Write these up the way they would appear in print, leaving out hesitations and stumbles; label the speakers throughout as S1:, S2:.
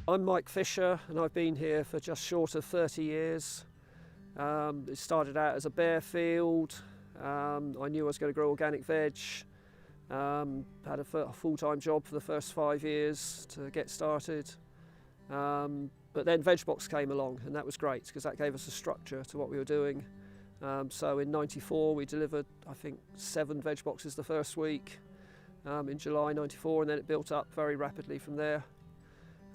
S1: I'm Mike Fisher and I've been here for just short of 30 years. It started out as a bare field. I knew I was going to grow organic veg. Had a full-time job for the first 5 years to get started. But then Vetch came along and that was great because that gave us a structure to what we were doing. So in '94 we delivered, I think, 7 veg boxes the first week in July '94, and then it built up very rapidly from there.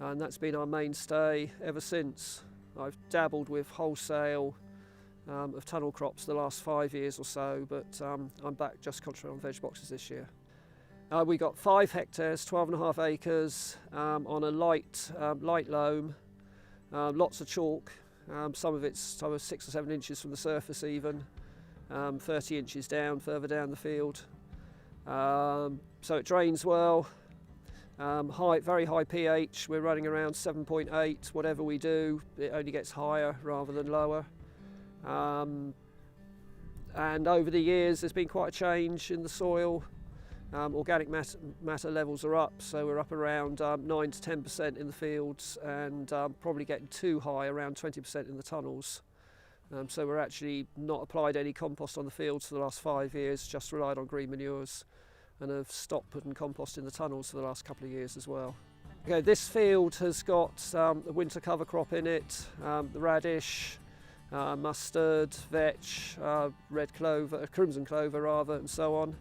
S1: And that's been our mainstay ever since. I've dabbled with wholesale of tunnel crops the last 5 years or so, but I'm back just concentrating on veg boxes this year. We got 5 hectares, 12.5 acres on a light loam, lots of chalk. Some of it's 6 or 7 inches from the surface even, 30 inches down, further down the field. So it drains well. Very high pH, we're running around 7.8. Whatever we do, it only gets higher rather than lower. And over the years there's been quite a change in the soil. Organic matter levels are up, so we're up around 9 to 10% in the fields, and probably getting too high, around 20% in the tunnels. So we're actually not applied any compost on the fields for the last 5 years, just relied on green manures, and have stopped putting compost in the tunnels for the last couple of years as well. Okay, this field has got a winter cover crop in it, the radish, mustard, vetch, red clover, crimson clover rather, and so on.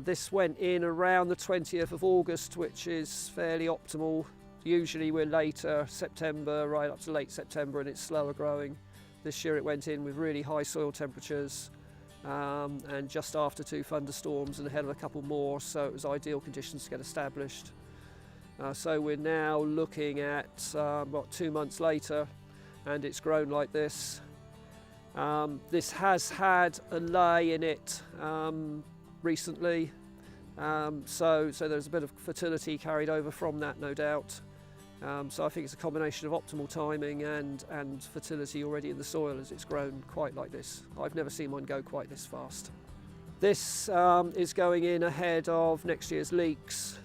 S1: This went in around the 20th of August, which is fairly optimal. Usually we're later September, right up to late September, and it's slower growing. This year it went in with really high soil temperatures, and just after 2 thunderstorms and ahead of a couple more, so it was ideal conditions to get established. So we're now looking at 2 months later, and it's grown like this. This has had a lay in it recently, so there's a bit of fertility carried over from that, no doubt. So I think it's a combination of optimal timing and fertility already in the soil as it's grown quite like this. I've never seen one go quite this fast. This is going in ahead of next year's leeks,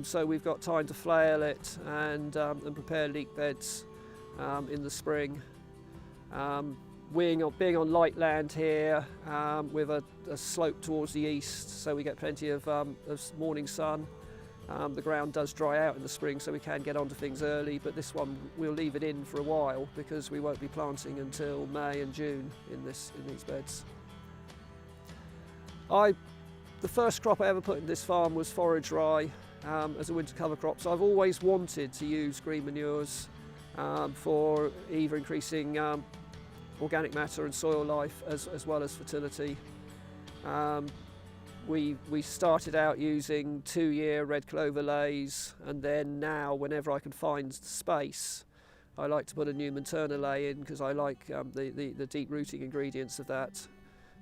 S1: so we've got time to flail it and prepare leek beds in the spring. Being on light land here with a slope towards the east, so we get plenty of morning sun. The ground does dry out in the spring, so we can get onto things early, but this one we'll leave it in for a while because we won't be planting until May and June in these beds. The first crop I ever put in this farm was forage rye as a winter cover crop, so I've always wanted to use green manures for either increasing organic matter and soil life as well as fertility. We started out using 2-year red clover Leys, and then now whenever I can find space I like to put a new Turner lay in because I like the deep rooting ingredients of that,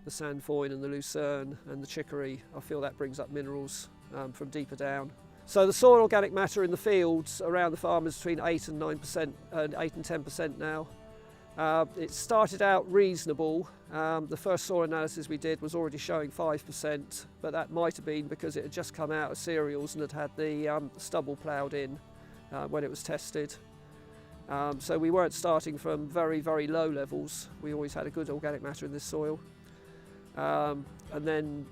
S1: the sandfoin and the lucerne and the chicory. I feel that brings up minerals from deeper down. So the soil organic matter in the fields around the farm is between 8 and 9%, 8 and 10% now. It started out reasonable. The first soil analysis we did was already showing 5%, but that might have been because it had just come out of cereals and had the stubble ploughed in when it was tested. So we weren't starting from very, very low levels. We always had a good organic matter in this soil. And then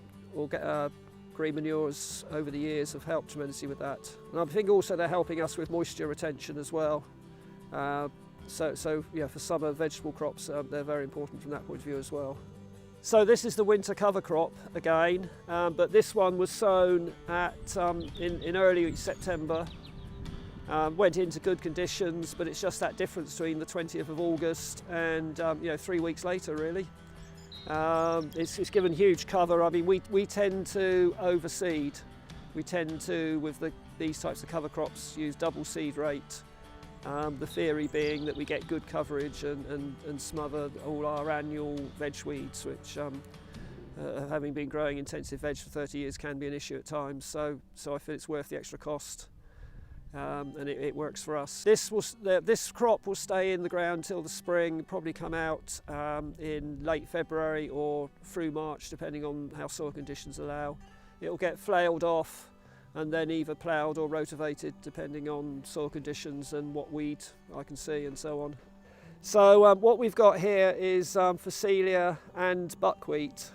S1: green manures over the years have helped tremendously with that. And I think also they're helping us with moisture retention as well. So yeah, for summer vegetable crops, they're very important from that point of view as well. So this is the winter cover crop again, but this one was sown in early September. Went into good conditions, but it's just that difference between the 20th of August and 3 weeks later really. It's given huge cover. I mean, we tend to overseed. We tend to, with these types of cover crops, use double seed rate. The theory being that we get good coverage and smother all our annual veg weeds, which having been growing intensive veg for 30 years can be an issue at times. So I feel it's worth the extra cost, and it works for us. This crop will stay in the ground till the spring, probably come out in late February or through March, depending on how soil conditions allow. It will get flailed off and then either ploughed or rotivated depending on soil conditions and what weed I can see and so on. So what we've got here is Phacelia and buckwheat.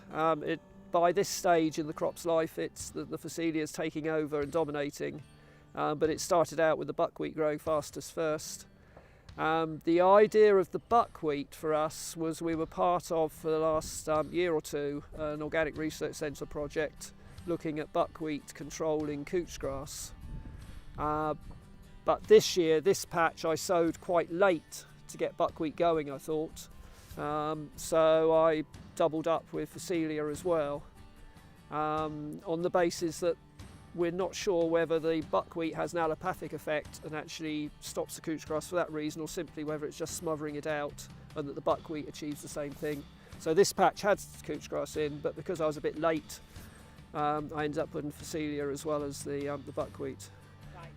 S1: By this stage in the crop's life, it's the Phacelia is taking over and dominating, but it started out with the buckwheat growing fastest first. The idea of the buckwheat for us was we were part of, for the last year or two, an organic research centre project looking at buckwheat controlling couch grass. But this year, this patch I sowed quite late to get buckwheat going, I thought. So I doubled up with Phacelia as well, on the basis that we're not sure whether the buckwheat has an allopathic effect and actually stops the couch grass for that reason, or simply whether it's just smothering it out and that the buckwheat achieves the same thing. So this patch had couch grass in, but because I was a bit late, I ended up putting Phacelia as well as the buckwheat.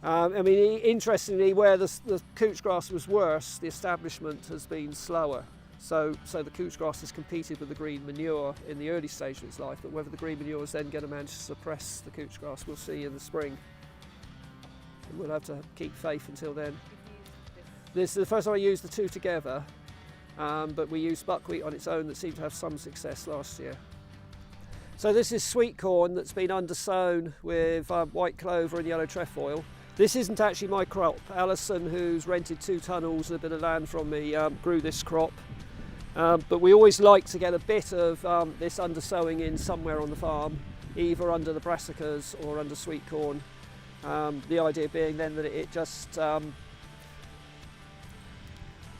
S1: I mean, interestingly, where the couch grass was worse, the establishment has been slower. So the couch grass has competed with the green manure in the early stage of its life, but whether the green manure is then going to manage to suppress the couch grass, we'll see in the spring. And we'll have to keep faith until then. This is the first time I used the two together, but we used buckwheat on its own that seemed to have some success last year. So this is sweet corn that's been undersown with white clover and yellow trefoil. This isn't actually my crop. Alison, who's rented 2 tunnels and a bit of land from me, grew this crop. But we always like to get a bit of this undersowing in somewhere on the farm, either under the brassicas or under sweet corn. The idea being then that it just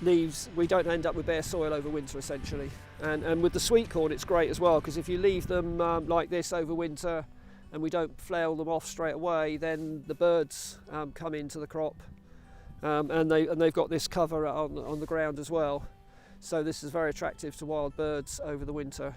S1: we don't end up with bare soil over winter essentially. And with the sweet corn it's great as well, because if you leave them like this over winter and we don't flail them off straight away, then the birds come into the crop, and they've got this cover on the ground as well. So this is very attractive to wild birds over the winter.